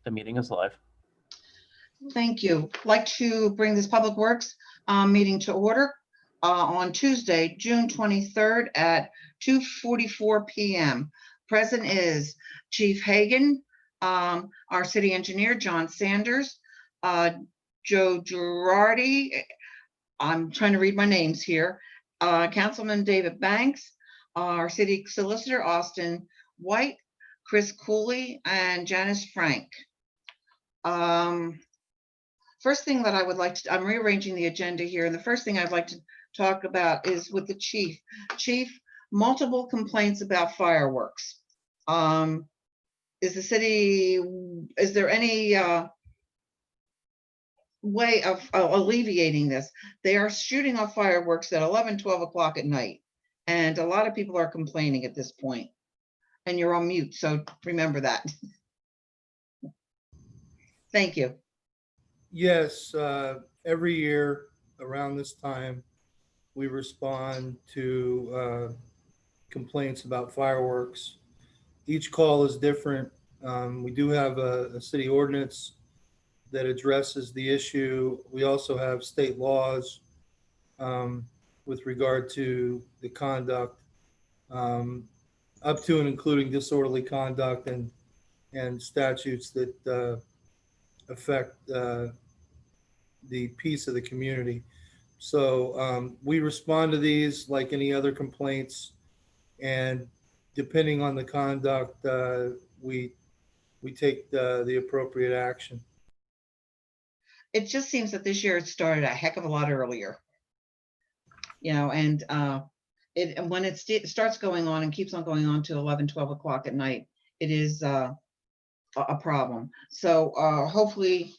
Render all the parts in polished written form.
The meeting is live. Thank you. I'd like to bring this Public Works meeting to order on Tuesday, June 23rd at 2:44 p.m. Present is Chief Hagan, our city engineer, John Sanders, Joe Girardi, I'm trying to read my names here, Councilman David Banks, our city solicitor, Austin White, Chris Cooley, and Janice Frank. First thing that I would like to, I'm rearranging the agenda here, and the first thing I'd like to talk about is with the chief. Chief, multiple complaints about fireworks. Is there any way of alleviating this? They are shooting off fireworks at 11, 12 o'clock at night, and a lot of people are complaining at this point. And you're on mute, so remember that. Thank you. Yes, every year around this time, we respond to complaints about fireworks. Each call is different. We do have a city ordinance that addresses the issue. We also have state laws with regard to the conduct, up to and including disorderly conduct and statutes that affect the peace of the community. So we respond to these like any other complaints, and depending on the conduct, we take the appropriate action. It just seems that this year it started a heck of a lot earlier, and when it starts going on and keeps on going on to 11, 12 o'clock at night, it is a problem. So hopefully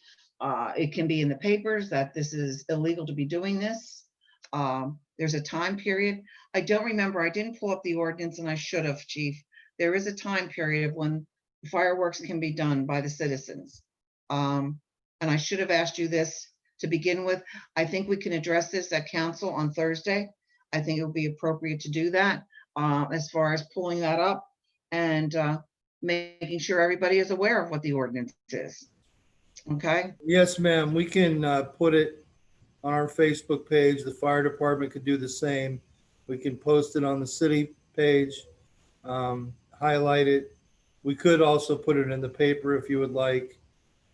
it can be in the papers that this is illegal to be doing this. There's a time period. I don't remember, I didn't pull up the ordinance, and I should have, Chief. There is a time period of when fireworks can be done by the citizens. And I should have asked you this to begin with. I think we can address this at council on Thursday. I think it would be appropriate to do that as far as pulling that up and making sure everybody is aware of what the ordinance is. Okay? Yes, ma'am. We can put it on our Facebook page. The fire department could do the same. We can post it on the city page, highlight it. We could also put it in the paper if you would like.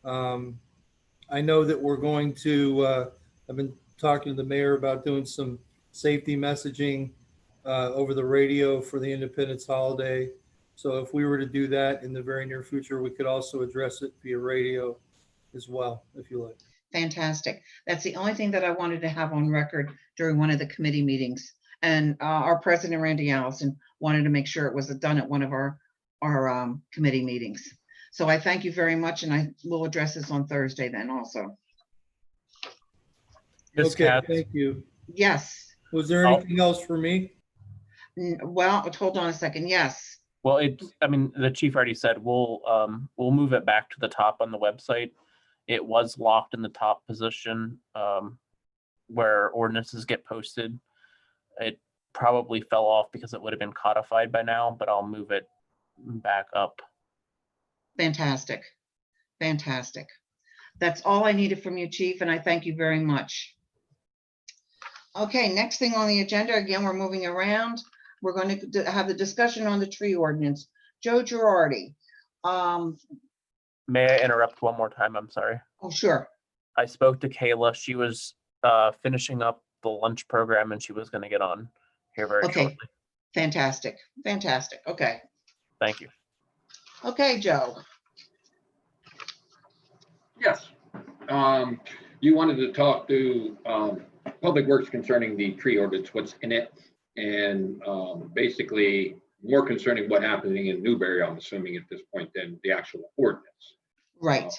I know that we're going to, I've been talking to the mayor about doing some safety messaging over the radio for the Independence holiday. So if we were to do that in the very near future, we could also address it via radio as well, if you like. Fantastic. That's the only thing that I wanted to have on record during one of the committee meetings. And our president, Randy Allison, wanted to make sure it was done at one of our committee meetings. So I thank you very much, and I will address this on Thursday then also. Ms. Okay, Katz, thank you. Yes. Was there anything else for me? Well, hold on a second. Yes. well, I mean, the chief already said we'll move it back to the top on the website. It was locked in the top position where ordinances get posted. It probably fell off because it would have been codified by now, but I'll move it back up. Fantastic. Fantastic. That's all I needed from you, Chief, and I thank you very much. Okay, next thing on the agenda, again, we're moving around. We're going to have the discussion on the tree ordinance. Joe Girardi. May I interrupt one more time? I'm sorry. Oh, sure. I spoke to Kayla. She was finishing up the lunch program, and she was going to get on here very shortly. Fantastic. Fantastic. Okay. Thank you. Okay, Joe. Yes. You wanted to talk to Public Works concerning the tree ordinance, what's in it, and basically more concerning what happening in Newberry, I'm assuming at this point, than the actual ordinance. Right.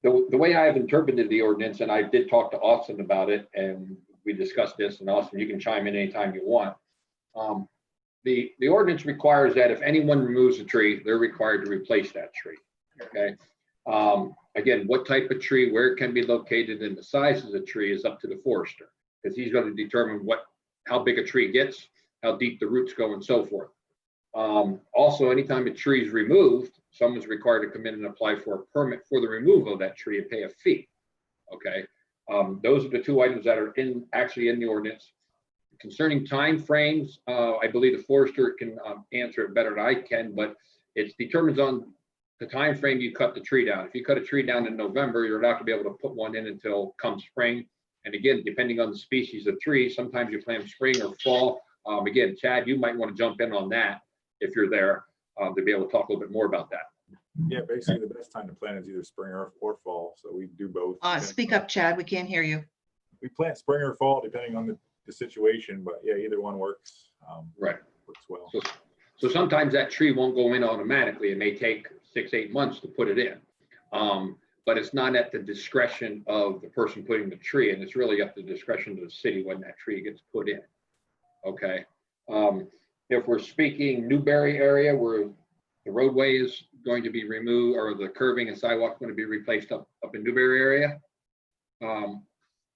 The way I have interpreted the ordinance, and I did talk to Austin about it, and we discussed this, and Austin, you can chime in anytime you want. The ordinance requires that if anyone removes a tree, they're required to replace that tree. Okay. Again, what type of tree, where it can be located, and the size of the tree is up to the forester, because he's going to determine how big a tree gets, how deep the roots go, and so forth. Also, anytime a tree is removed, someone's required to come in and apply for a permit for the removal of that tree and pay a fee. Okay, those are the two items that are actually in the ordinance. Concerning timeframes, I believe the forester can answer it better than I can, but it determines on the time frame you cut the tree down. If you cut a tree down in November, you're not going to be able to put one in until come spring. And again, depending on the species of tree, sometimes you plant spring or fall. Again, Chad, you might want to jump in on that if you're there to be able to talk a little bit more about that. Yeah, basically the best time to plant is either spring or fall. So we do both. Speak up, Chad. We can't hear you. We plant spring or fall depending on the situation, but yeah, either one works. Right. Works well. So sometimes that tree won't go in automatically. It may take 6-8 months to put it in. But it's not at the discretion of the person putting the tree, and it's really up to the discretion of the city when that tree gets put in. Okay. If we're speaking Newberry area where the roadway is going to be removed, or the curbing and sidewalk going to be replaced up in Newberry area.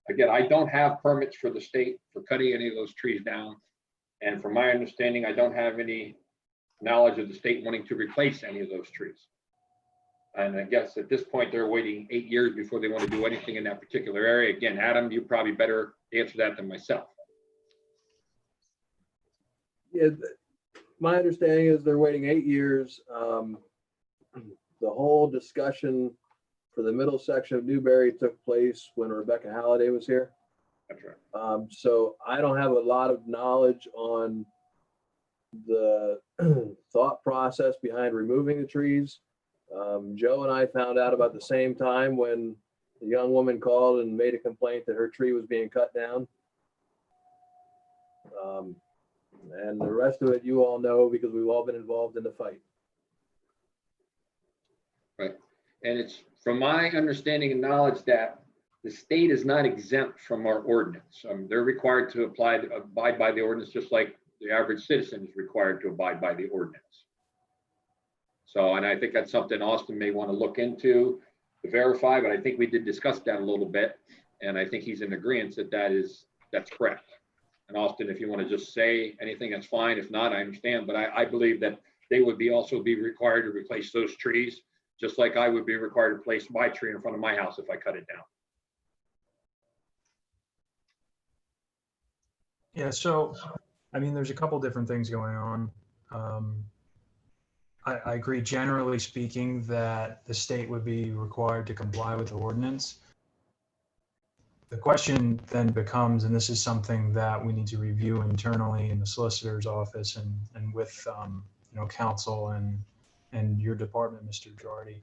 Again, I don't have permits for the state for cutting any of those trees down. And from my understanding, I don't have any knowledge of the state wanting to replace any of those trees. And I guess at this point, they're waiting 8 years before they want to do anything in that particular area. Again, Adam, you probably better answer that than myself. Yeah, my understanding is they're waiting 8 years. The whole discussion for the middle section of Newberry took place when Rebecca Halliday was here. That's right. So I don't have a lot of knowledge on the thought process behind removing the trees. Joe and I found out about the same time when the young woman called and made a complaint that her tree was being cut down. And the rest of it you all know because we've all been involved in the fight. Right. And it's from my understanding and knowledge that the state is not exempt from our ordinance. They're required to abide by the ordinance, just like the average citizen is required to abide by the ordinance. So, and I think that's something Austin may want to look into to verify, but I think we did discuss that a little bit. And I think he's in agreement that that's correct. And Austin, if you want to just say anything, that's fine. If not, I understand. But I believe that they would also be required to replace those trees, just like I would be required to place my tree in front of my house if I cut it down. Yeah, so, I mean, there's a couple different things going on. I agree, generally speaking, that the state would be required to comply with the ordinance. The question then becomes, and this is something that we need to review internally in the solicitor's office and with council and your department, Mr. Girardi,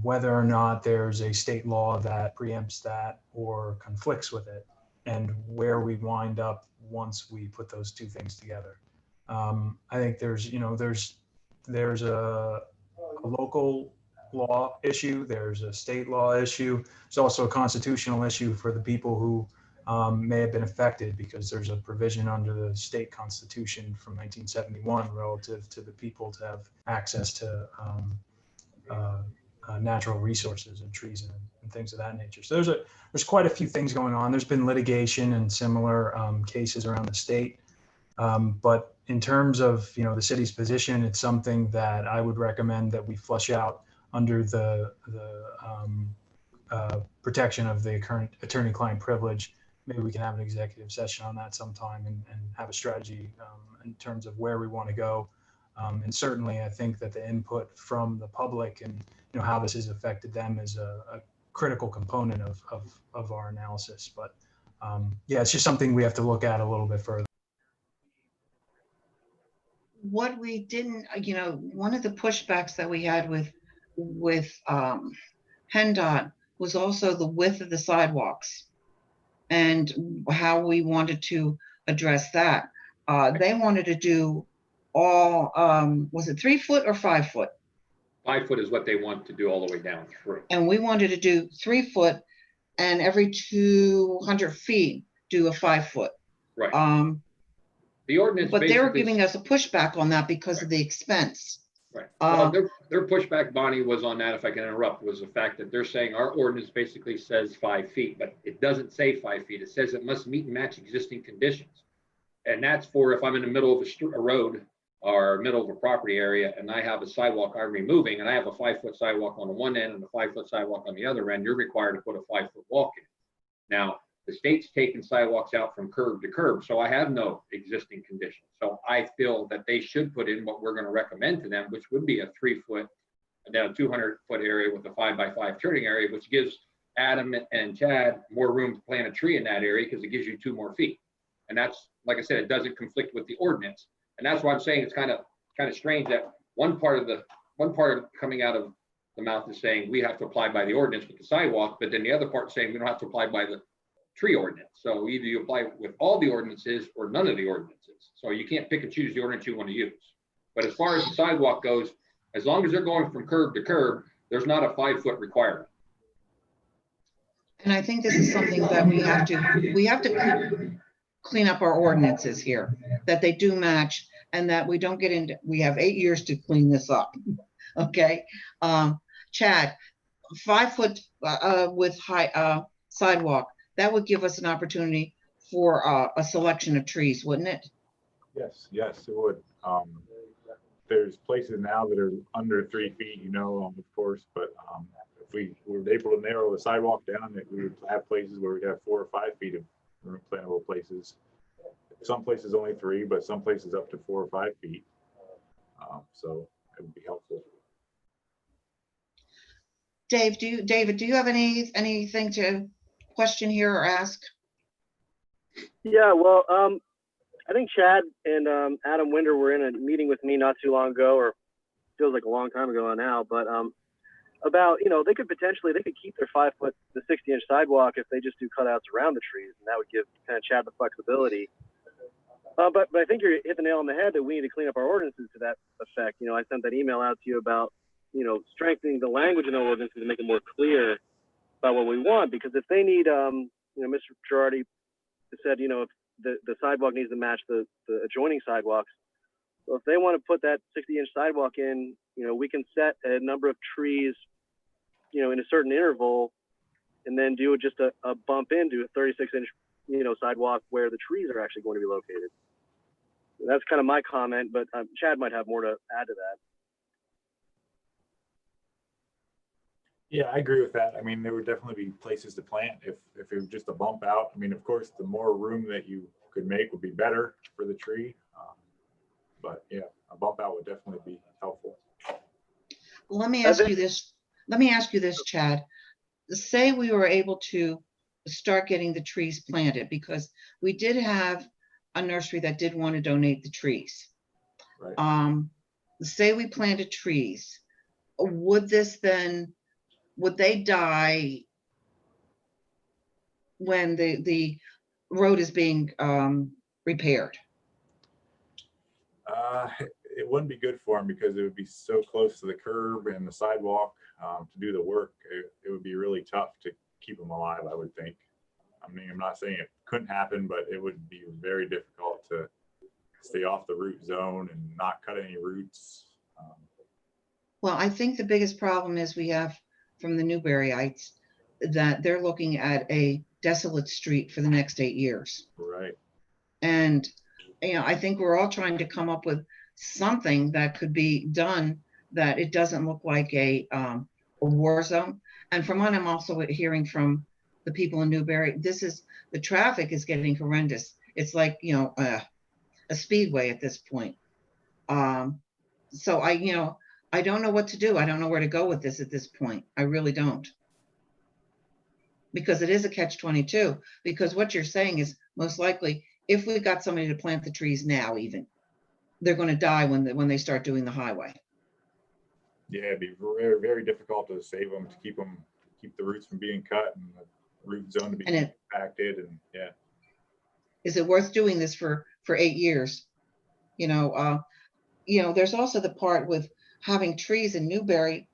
whether or not there's a state law that preempts that or conflicts with it, and where we wind up once we put those two things together. I think there's a local law issue, there's a state law issue. There's also a constitutional issue for the people who may have been affected, because there's a provision under the state constitution from 1971 relative to the people to have access to natural resources and trees and things of that nature. So there's quite a few things going on. There's been litigation and similar cases around the state. But in terms of the city's position, it's something that I would recommend that we flush out under the protection of the current attorney-client privilege. Maybe we can have an executive session on that sometime and have a strategy in terms of where we want to go. And certainly, I think that the input from the public and how this has affected them is a critical component of our analysis. But yeah, it's just something we have to look at a little bit further. What we didn't, one of the pushbacks that we had with PennDOT was also the width of the sidewalks and how we wanted to address that. They wanted to do all, was it 3 foot or 5 foot? 5 foot is what they want to do all the way down through. And we wanted to do 3 foot, and every 200 feet do a 5 foot. Right. The ordinance, but they were giving us a pushback on that because of the expense. Right. Well, their pushback, Bonnie, was on that, if I can interrupt, was the fact that they're saying our ordinance basically says 5 feet, but it doesn't say 5 feet. It says it must meet and match existing conditions. And that's for if I'm in the middle of a road or middle of a property area, and I have a sidewalk I'm removing, and I have a 5-foot sidewalk on the one end and a 5-foot sidewalk on the other end, you're required to put a 5-foot walk in. Now, the state's taken sidewalks out from curb to curb, so I have no existing conditions. So I feel that they should put in what we're going to recommend to them, which would be a 3-foot and then a 200-foot area with a 5x5 turning area, which gives Adam and Chad more room to plant a tree in that area because it gives you 2 more feet. And that's, like I said, it doesn't conflict with the ordinance. And that's why I'm saying it's kind of strange that one part coming out of the mouth is saying we have to apply by the ordinance with the sidewalk, but then the other part saying we don't have to apply by the tree ordinance. So either you apply with all the ordinances or none of the ordinances. So you can't pick and choose the ordinance you want to use. But as far as the sidewalk goes, as long as they're going from curb to curb, there's not a 5-foot requirement. And I think this is something that we have to clean up our ordinances here, that they do match and that we don't get into, we have 8 years to clean this up. Okay. Chad, 5-foot with high sidewalk, that would give us an opportunity for a selection of trees, wouldn't it? Yes, it would. There's places now that are under 3 feet, of course, but if we were able to narrow the sidewalk down, that we would have places where we have 4 or 5 feet of plantable places. Some places only 3, but some places up to 4 or 5 feet. So it would be helpful. David, do you have anything to question here or ask? Yeah, well, I think Chad and Adam Winder were in a meeting with me not too long ago, or feels like a long time ago now, but about, they could keep their 5-foot, the 60-inch sidewalk if they just do cutouts around the trees, and that would give kind of Chad the flexibility. But I think you hit the nail on the head that we need to clean up our ordinances to that effect. I sent that email out to you about, strengthening the language in the ordinances to make it more clear about what we want, because if they need, Mr. Girardi said, if the sidewalk needs to match the adjoining sidewalks. So if they want to put that 60-inch sidewalk in, we can set a number of trees, in a certain interval, and then do just a bump into a 36-inch, sidewalk where the trees are actually going to be located. So that's kind of my comment, but Chad might have more to add to that. Yeah, I agree with that. I mean, there would definitely be places to plant if it was just a bump out. I mean, of course, the more room that you could make would be better for the tree. But yeah, a bump out would definitely be helpful. Let me ask you this, Chad. Say we were able to start getting the trees planted, because we did have a nursery that did want to donate the trees. Right. Say we planted trees, would they die when the road is being repaired? It wouldn't be good for them because it would be so close to the curb and the sidewalk to do the work. It would be really tough to keep them alive, I would think. I mean, I'm not saying it couldn't happen, but it would be very difficult to stay off the root zone and not cut any roots. Well, I think the biggest problem is we have from the Newberryites that they're looking at a desolate street for the next 8 years. Right. And, I think we're all trying to come up with something that could be done that it doesn't look like a war zone. And from what I'm also hearing from the people in Newberry, the traffic is getting horrendous. It's like, a speedway at this point. So I don't know what to do. I don't know where to go with this at this point. I really don't. Because it is a catch-22. Because what you're saying is most likely, if we got somebody to plant the trees now, even, they're going to die when they start doing the highway. Yeah, it'd be very, very difficult to save them, to keep the roots from being cut and the root zone to be impacted. And yeah. Is it worth doing this for 8 years? There's also the part with having trees in Newberry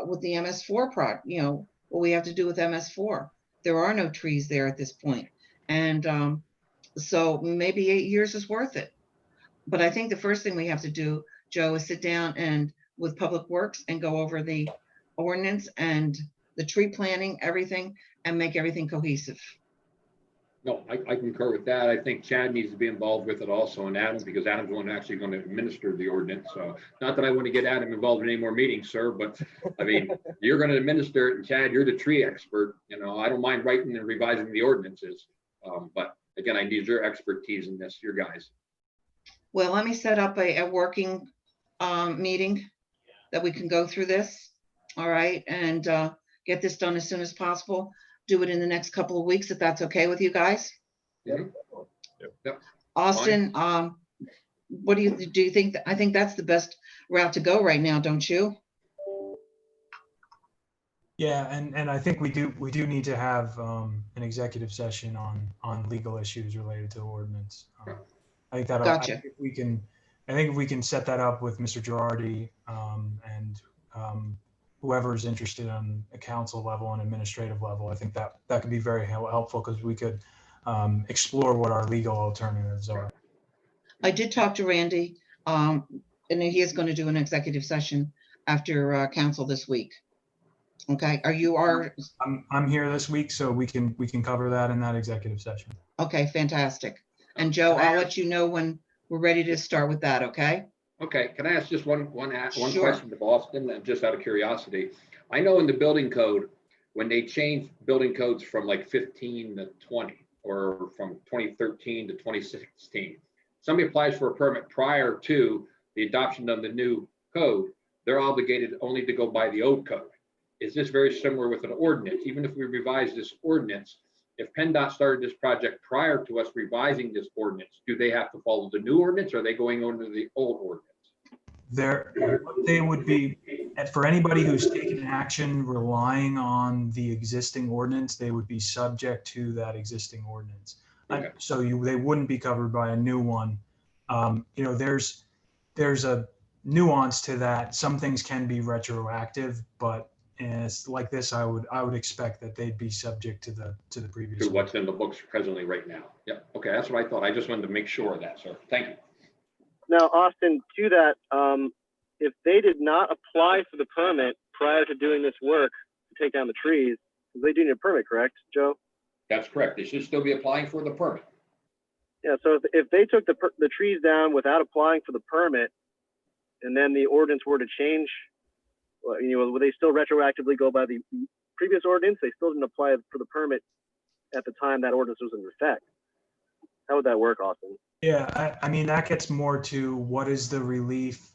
with the MS4 product, what we have to do with MS4. There are no trees there at this point. And so maybe 8 years is worth it. But I think the first thing we have to do, Joe, is sit down and with Public Works and go over the ordinance and the tree planting, everything, and make everything cohesive. No, I concur with that. I think Chad needs to be involved with it also, and Adam, because Adam's the one actually going to administer the ordinance. So not that I want to get Adam involved in any more meetings, sir, but I mean, you're going to administer it, and Chad, you're the tree expert. You know, I don't mind writing and revising the ordinances. But again, I need your expertise in this, your guys. Well, let me set up a working meeting that we can go through this. All right, and get this done as soon as possible. Do it in the next couple of weeks, if that's okay with you guys. Mhm. Austin, what do you think? I think that's the best route to go right now, don't you? Yeah, and I think we do need to have an executive session on legal issues related to ordinance. I think that Gotcha. I think if we can set that up with Mr. Girardi and whoever's interested on a council level and administrative level, I think that could be very helpful because we could explore what our legal alternatives are. I did talk to Randy, and he is going to do an executive session after council this week. Okay, I'm here this week, so we can cover that in that executive session. okay, fantastic. And Joe, I'll let you know when we're ready to start with that, okay? Okay, can I ask just one Sure. question to Boston, just out of curiosity? I know in the building code, when they changed building codes from like 15 to 20, or from 2013 to 2016, somebody applies for a permit prior to the adoption of the new code, they're obligated only to go by the old code. Is this very similar with an ordinance? Even if we revise this ordinance, if PennDOT started this project prior to us revising this ordinance, do they have to follow the new ordinance, or are they going under the old ordinance? They would be, for anybody who's taken action relying on the existing ordinance, they would be subject to that existing ordinance. Okay. So they wouldn't be covered by a new one. There's a nuance to that. Some things can be retroactive, but it's like this, I would expect that they'd be subject to the previous. To what's in the books presently right now. Yep. Okay, that's what I thought. I just wanted to make sure of that, sir. Thank you. Now, Austin, to that, if they did not apply for the permit prior to doing this work to take down the trees, they do need a permit, correct, Joe? That's correct. They should still be applying for the permit. Yeah. So if they took the trees down without applying for the permit, and then the ordinance were to change, would they still retroactively go by the previous ordinance? They still didn't apply for the permit at the time that ordinance was in effect. How would that work, Austin? Yeah, I mean, that gets more to what is the relief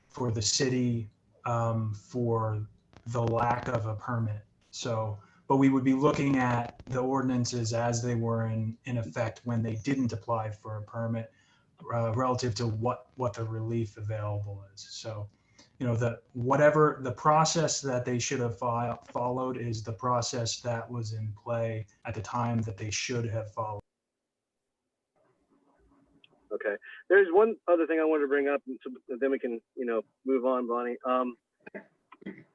for the city for the lack of a permit. So, but we would be looking at the ordinances as they were in effect when they didn't apply for a permit relative to what the relief available is. So, whatever the process that they should have followed is the process that was in play at the time that they should have followed. Okay. There's one other thing I wanted to bring up, and so then we can, move on, Bonnie.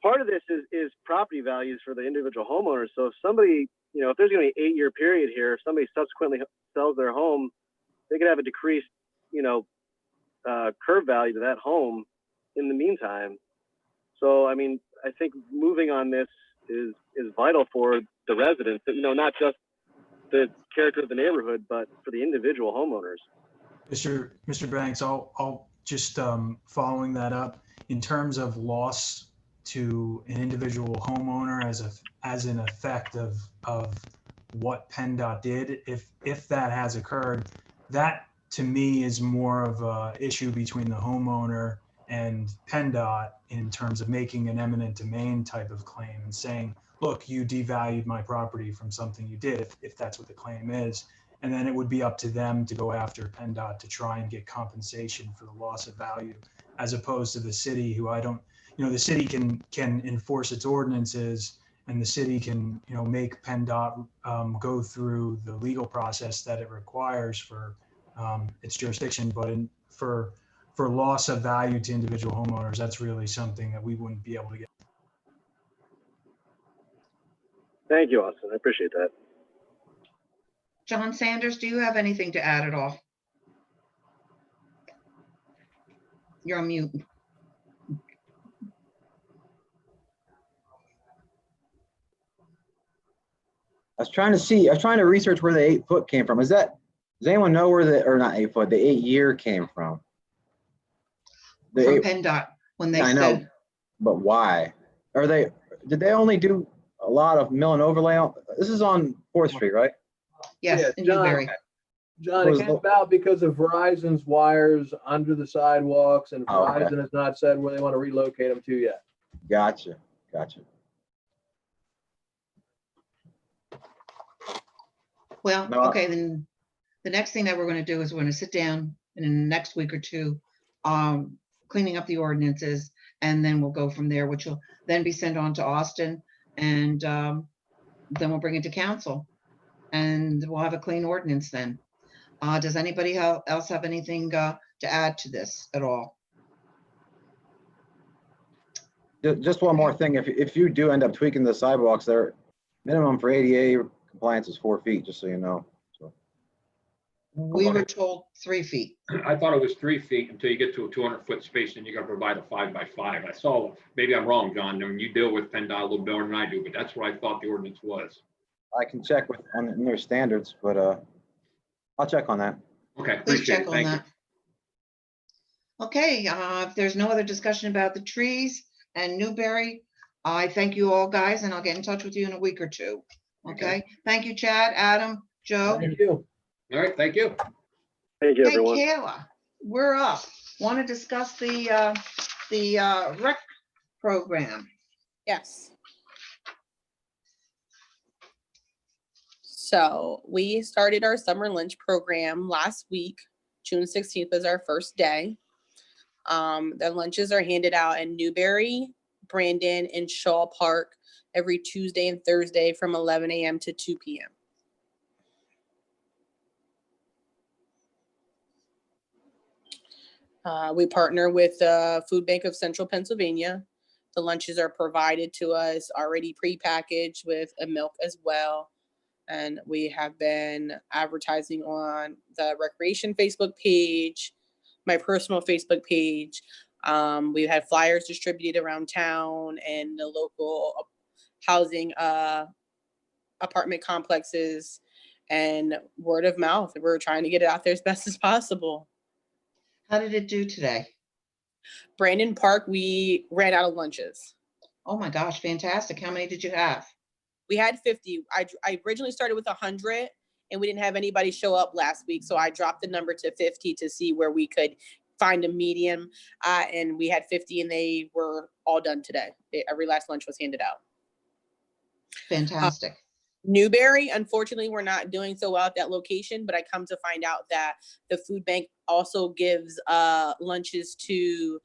Part of this is property values for the individual homeowners. So if somebody, if there's going to be an 8-year period here, if somebody subsequently sells their home, they could have a decreased, curb value to that home in the meantime. So, I mean, I think moving on this is vital for the residents, not just the character of the neighborhood, but for the individual homeowners. Mr. Banks, I'll just following that up in terms of loss to an individual homeowner as an effect of what PennDOT did. If that has occurred, that to me is more of a issue between the homeowner and PennDOT in terms of making an eminent domain type of claim and saying, look, you devalued my property from something you did, if that's what the claim is. And then it would be up to them to go after PennDOT to try and get compensation for the loss of value, as opposed to the city, who the city can enforce its ordinances, and the city can, make PennDOT go through the legal process that it requires for its jurisdiction. But for loss of value to individual homeowners, that's really something that we wouldn't be able to get. Thank you, Austin. I appreciate that. John Sanders, do you have anything to add at all? You're on mute. was trying to research where the 8 foot came from. Does anyone know where or not 8 foot, the 8 year came from? The From eight, PennDOT, when they I know, said, but why? Did they only do a lot of mill and overlay? This is on 4th Street, right? yes, Yeah, in John. Newbury. John, it came about because of Verizon's wires under the sidewalks, and Oh, okay. Verizon has not said where they want to relocate them to yet. Gotcha. Well, No, okay, then the next thing that we're gonna do is we're gonna sit down in the next week or two, cleaning up the ordinances, and then we'll go from there, which will then be sent on to Austin, and then we'll bring it to council, and we'll have a clean ordinance then. Does anybody else have anything to add to this at all? just one more thing. If you do end up tweaking the sidewalks, their minimum for ADA compliance is 4 feet, just so you know. So, We were told 3 feet. I thought it was 3 feet until you get to a 200-foot space, and you gotta provide a 5x5. I saw, maybe I'm wrong, John, I mean, you deal with PennDOT a little better than I do, but that's what I thought the ordinance was. I can check on their standards, but I'll check on that. Okay, Please appreciate check it, on thank you. that. Okay, if there's no other discussion about the trees and Newbury, I thank you all, guys, and I'll get in touch with you in a week or two. Okay, thank you, Chad, Adam, Joe. Thank you. All right, thank you. Thank you, Hey, everyone. Kayla, we're up. Want to discuss the rec program? Yes. So we started our summer lunch program last week. June 16th was our first day. The lunches are handed out in Newbury, Brandon, and Shaw Park every Tuesday and Thursday from 11 a.m. to 2 p.m. We partner with the Food Bank of Central Pennsylvania. The lunches are provided to us already prepackaged with a milk as well. And we have been advertising on the Recreation Facebook page, my personal Facebook page. We've had flyers distributed around town and the local housing apartment complexes, and word of mouth. We're trying to get it out there as best as possible. How did it do today? Brandon Park, we ran out of lunches. Oh my gosh, fantastic. How many did you have? We had 50. I originally started with 100 and we didn't have anybody show up last week. So I dropped the number to 50 to see where we could find a medium. And we had 50 and they were all done today. Every last lunch was handed out. Fantastic. Newbury, unfortunately, we're not doing so well at that location, but I come to find out that the food bank also gives lunches to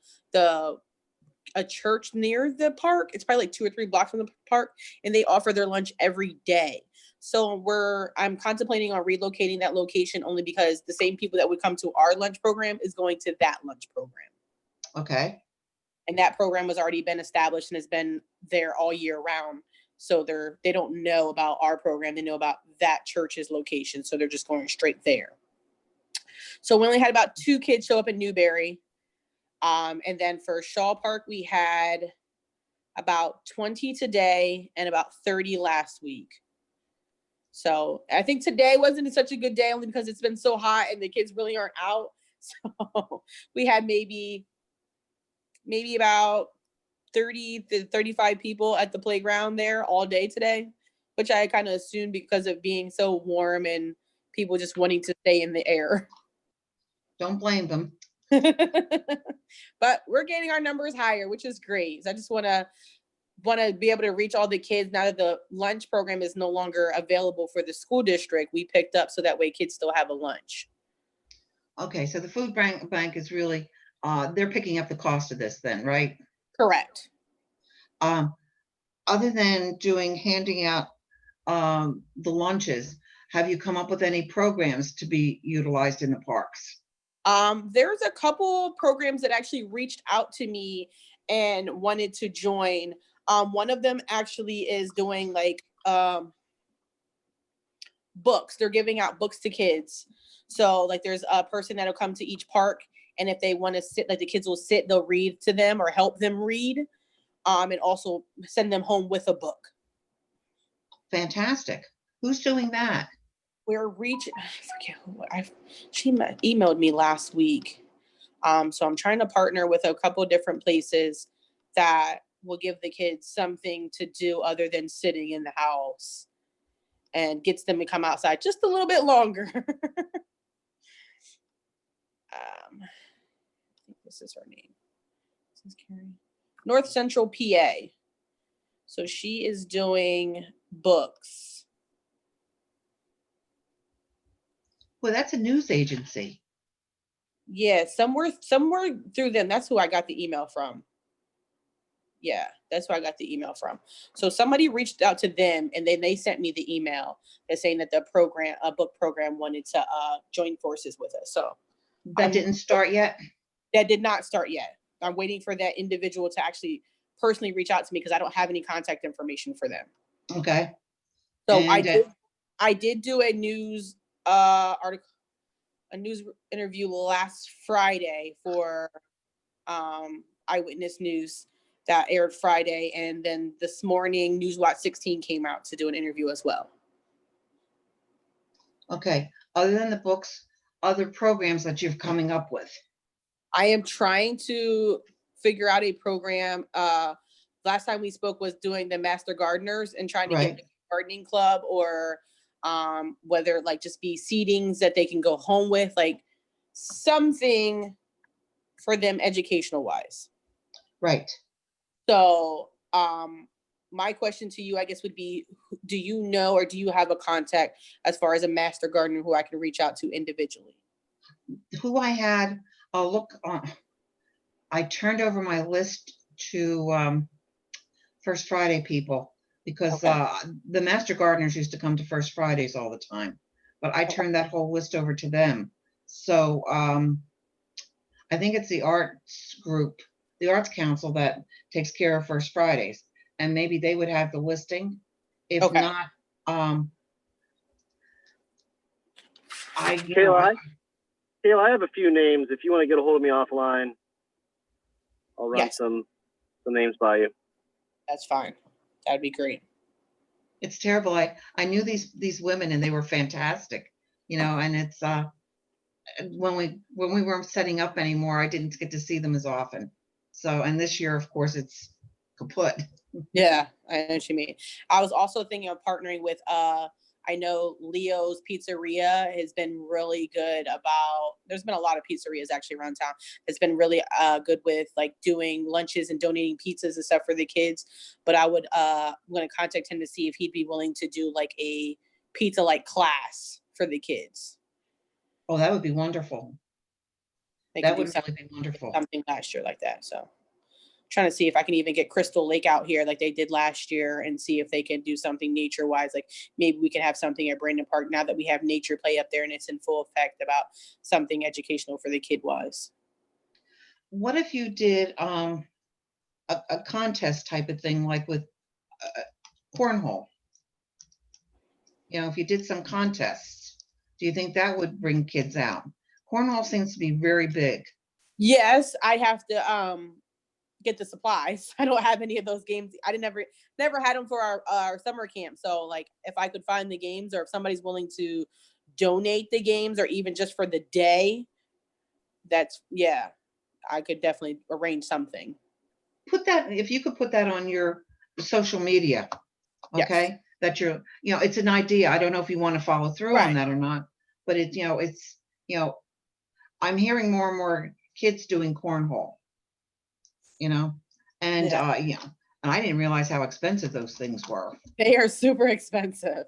a church near the park. It's probably like 2 or 3 blocks from the park, and they offer their lunch every day. So I'm contemplating on relocating that location only because the same people that would come to our lunch program is going to that lunch program. Okay. And that program has already been established and has been there all year round. So they don't know about our program. They know about that church's location. So they're just going straight there. So we only had about 2 kids show up in Newbury. And then for Shaw Park, we had about 20 today and about 30 last week. So I think today wasn't such a good day only because it's been so hot and the kids really aren't out. So we had maybe about 30 to 35 people at the playground there all day today, which I kind of assumed because of being so warm and people just wanting to stay in the air. Don't blame them. But we're getting our numbers higher, which is great. So I just want to be able to reach all the kids now that the lunch program is no longer available for the school district. We picked up so that way kids still have a lunch. Okay, so the food bank is really, they're picking up the cost of this then, right? Correct. Other than handing out the lunches, have you come up with any programs to be utilized in the parks? There's a couple programs that actually reached out to me and wanted to join. One of them actually is doing like books. They're giving out books to kids. So like there's a person that'll come to each park, and if they want to sit, like the kids will sit, they'll read to them or help them read, and also send them home with a book. Fantastic. Who's doing that? We're reaching, I forget who, emailed me last week. So I'm trying to partner with a couple of different places that will give the kids something to do other than sitting in the house, and gets them to come outside just a little bit longer. I think this is her name. This is Carrie. North Central PA. So she is doing books. Well, that's a news agency. Yeah, somewhere through them. That's who I got the email from. Yeah, that's who I got the email from. So somebody reached out to them, and then they sent me the email that's saying that the program, a book program, wanted to join forces with us. So That didn't start yet? that did not start yet. I'm waiting for that individual to actually personally reach out to me because I don't have any contact information for them. Okay. So And, I did do a news article, a news interview last Friday for Eyewitness News that aired Friday, and then this morning Newswatch 16 came out to do an interview as well. Okay. Other than the books, other programs that you're coming up with? I am trying to figure out a program. Last time we spoke was doing the Master Gardeners and trying to get a gardening club, or whether like just be seedings that they can go home with, like something for them educational wise. Right. So my question to you, I guess, would be, do you know, or do you have a contact as far as a master gardener who I can reach out to individually? Who I had, I'll look on. I turned over my list to First Friday people because the master gardeners used to come to First Fridays all the time, but I turned that whole list over to them. So I think it's the arts group, the Arts Council, that takes care of First Fridays, and maybe they would have the listing. If not, Kayla, I have a few names. If you want to get a hold of me offline, I'll run some names by you. That's fine. That'd be great. It's terrible. I knew these women, and they were fantastic, you know, and it's when we weren't setting up anymore, I didn't get to see them as often. So, and this year, of course, it's kaput. Yeah, I know what you mean. I was also thinking of partnering with I know Leo's Pizzeria has been really good about, there's been a lot of pizzerias actually around town. It's been really good with like doing lunches and donating pizzas and stuff for the kids. But I'm going to contact him to see if he'd be willing to do like a pizza like class for the kids. Oh, that would be wonderful. That would really be wonderful. Something last year like that. So trying to see if I can even get Crystal Lake out here like they did last year and see if they can do something nature wise. Like maybe we can have something at Brandon Park now that we have nature play up there and it's in full effect, about something educational for the kid wise. What if you did a contest type of thing, like with cornhole? You know, if you did some contests, do you think that would bring kids out? Cornhole seems to be very big. Yes, I have to get the supplies. I don't have any of those games. I never had them for our summer camp. So like if I could find the games, or if somebody's willing to donate the games, or even just for the day, I could definitely arrange something. If you could put that on your social media, okay? Yes. That you're, you know, it's an idea. I don't know if you want to follow through on that or not, but it's, I'm hearing more and more kids doing cornhole, and and I didn't realize how expensive those things were. They are super expensive.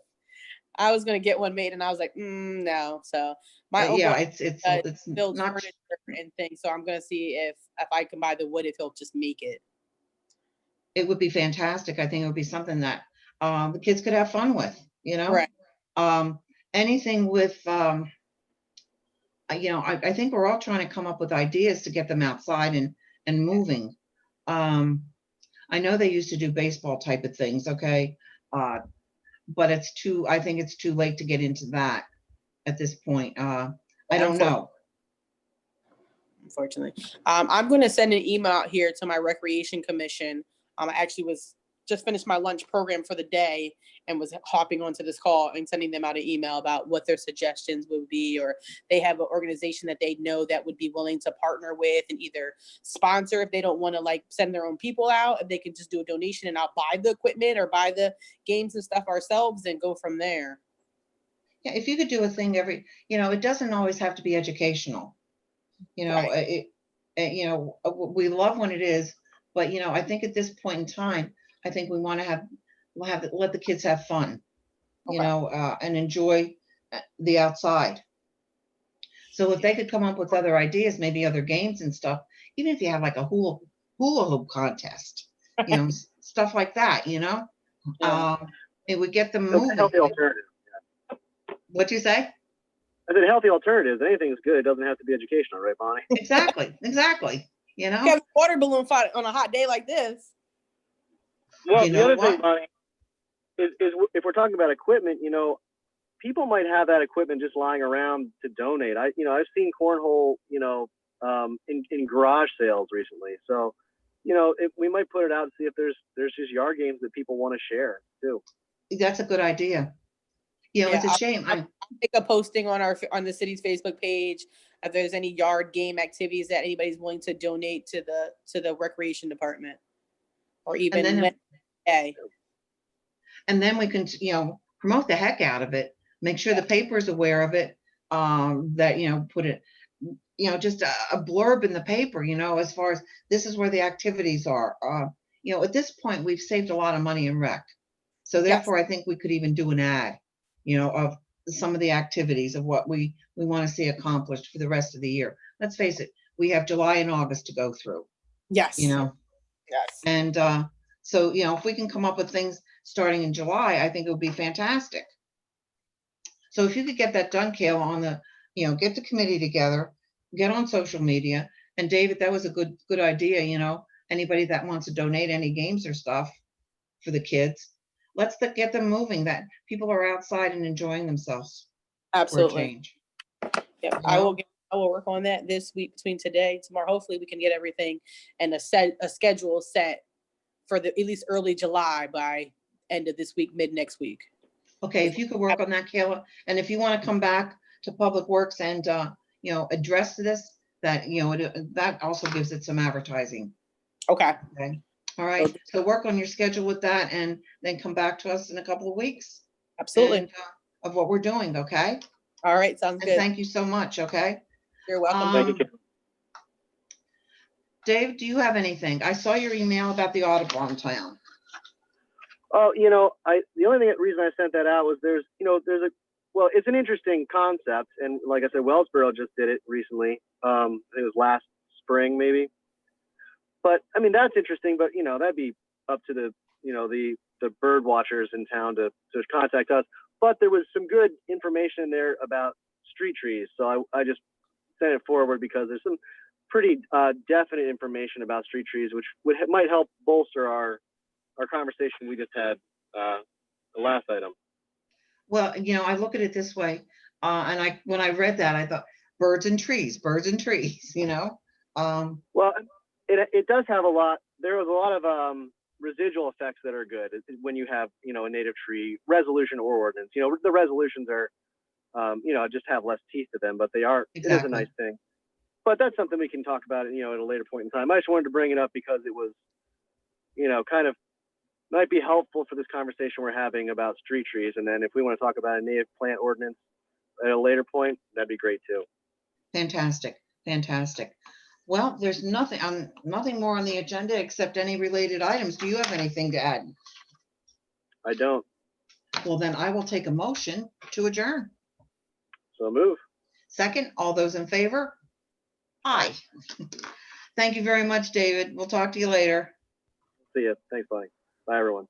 I was gonna get one made, and I was like, no. So my it's builds not furniture and things. So I'm gonna see if I can buy the wood, if he'll just make it. It would be fantastic. I think it would be something that the kids could have fun with. Right. Anything with I think we're all trying to come up with ideas to get them outside and moving. I know they used to do baseball type of things, okay? But I think it's too late to get into that at this point. I don't know. Unfortunately. I'm going to send an email out here to my recreation commission. I actually was just finished my lunch program for the day and was hopping onto this call and sending them out an email about what their suggestions would be, or they have an organization that they know that would be willing to partner with and either sponsor if they don't want to like send their own people out, if they can just do a donation and I'll buy the equipment or buy the games and stuff ourselves and go from there. Yeah, if you could do a thing every, it doesn't always have to be educational. Right. We love when it is, but I think at this point in time, I think we want to let the kids have fun, Okay. and enjoy the outside. So if they could come up with other ideas, maybe other games and stuff, even if you have like a hula hoop contest, stuff like that, Yeah. it would get them That's a moving. healthy alternative. What'd you say? I said healthy alternatives. Anything's good. It doesn't have to be educational, right, Bonnie? Exactly. You have a water balloon fight on a hot day like this. Well, You the know other what? thing, Bonnie, is if we're talking about equipment, people might have that equipment just lying around to donate. I've seen cornhole, in garage sales recently. So, if we might put it out and see if there's just yard games that people want to share too. That's a good idea. It's a shame. I'll make a posting on the city's Facebook page if there's any yard game activities that anybody's willing to donate to the recreation department, or even and then we can, promote the heck out of it. Make sure the paper's aware of it. That put it, just a blurb in the paper. As far as this is where the activities are. At this point we've saved a lot of money in rec, so therefore I think we could even do an ad, of some of the activities of what we want to see accomplished for the rest of the year. Let's face it, we have July and August to go through. Yes. Yes. And so, if we can come up with things starting in July, I think it would be fantastic. So if you could get that done, Kayla, on the, get the committee together, get on social media. And David, that was a good idea. Anybody that wants to donate any games or stuff for the kids, let's get them moving, that people are outside and enjoying themselves. Absolutely. For a change. Yep. I will work on that this week between today and tomorrow. Hopefully we can get everything and a schedule set for at least early July by end of this week, mid next week. Okay, if you could work on that, Kayla, and if you want to come back to Public Works and address this, that that also gives it some advertising. Okay. Okay. All right. So work on your schedule with that, and then come back to us in a couple of weeks. Absolutely. Of what we're doing. Okay. All right. Sounds good. Thank you so much. Okay. You're welcome. Dave, do you have anything? I saw your email about the Audubon town. Oh, the only reason I sent that out was it's an interesting concept, and like I said, Wellsboro just did it recently. I think it was last spring, maybe. But I mean, that's interesting. But that'd be up to the bird watchers in town to contact us. But there was some good information in there about street trees, so I just sent it forward because there's some pretty definite information about street trees, which might help bolster our conversation we just had, the last item. Well, I look at it this way, and when I read that, I thought birds and trees. Well, it does have a lot. There was a lot of residual effects that are good when you have a native tree resolution or ordinance. The resolutions are just have less teeth to them, but they are It is a nice thing. But that's something we can talk about at a later point in time. I just wanted to bring it up because it was kind of might be helpful for this conversation we're having about street trees. And then if we want to talk about a native plant ordinance at a later point, that'd be great too. Fantastic. Well, there's nothing more on the agenda except any related items. Do you have anything to add? I don't. Well, then I will take a motion to adjourn. So move. Second, all those in favor? Aye. Thank you very much, David. We'll talk to you later. See ya. Thanks, Bonnie. Bye, everyone.